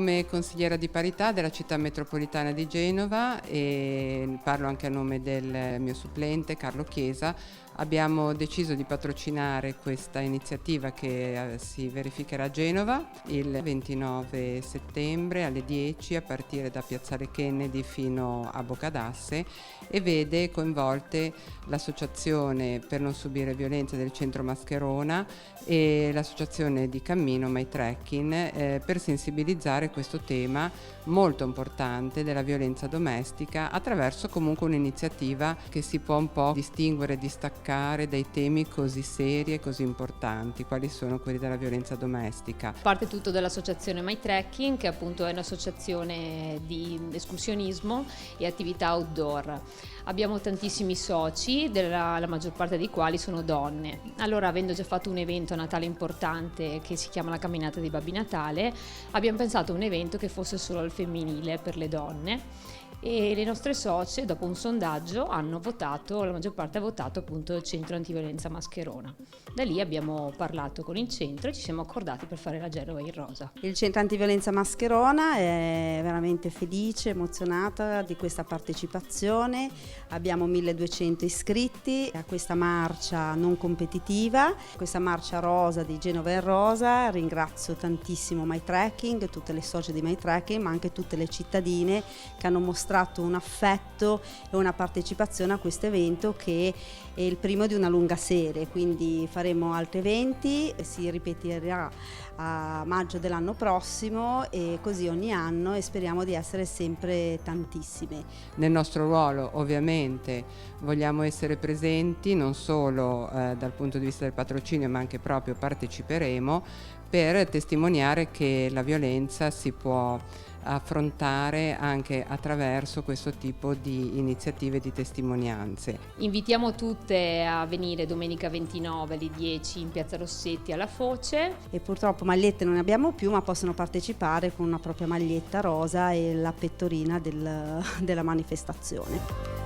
Come consigliera di parità della città metropolitana di Genova, e parlo anche a nome del mio supplente Carlo Chiesa, abbiamo deciso di patrocinare questa iniziativa che si verificherà a Genova il 29 settembre alle 10 a partire da Piazzale Kennedy fino a Boccadasse, e vede coinvolte l'Associazione per non subire violenza del Centro Mascherona e l'Associazione di Cammino My Trekking per sensibilizzare questo tema molto importante della violenza domestica attraverso comunque un'iniziativa che si può un po' distinguere e distaccare dai temi così seri e così importanti quali sono quelli della violenza domestica. Parte tutto dall'associazione My Trekking, che appunto è un'associazione di escursionismo e attività outdoor. Abbiamo tantissimi soci, la maggior parte dei quali sono donne. Allora, avendo già fatto un evento a Natale importante che si chiama la Camminata di Babbi Natale, abbiamo pensato a un evento che fosse solo al femminile per le donne, e le nostre socie, dopo un sondaggio, hanno votato, la maggior parte ha votato appunto il Centro Antiviolenza Mascherona. Da lì abbiamo parlato con il centro e ci siamo accordati per fare la Genova in rosa. Il Centro Antiviolenza Mascherona è veramente felice, emozionata di questa partecipazione. Abbiamo 1200 iscritti a questa marcia non competitiva, questa marcia rosa di Genova in rosa. Ringrazio tantissimo My Trekking, tutte le socie di My Trekking, ma anche tutte le cittadine che hanno mostrato un affetto e una partecipazione a questo evento, che è il primo di una lunga serie, quindi faremo altri eventi, si ripeterà a maggio dell'anno prossimo e così ogni anno, e speriamo di essere sempre tantissime. Nel nostro ruolo ovviamente vogliamo essere presenti non solo dal punto di vista del patrocinio, ma anche proprio parteciperemo per testimoniare che la violenza si può affrontare anche attraverso questo tipo di iniziative, di testimonianze. Invitiamo tutte a venire domenica 29 alle 10 in Piazza Rossetti alla Foce. E purtroppo magliette non ne abbiamo più, ma possono partecipare con una propria maglietta rosa e la pettorina della manifestazione.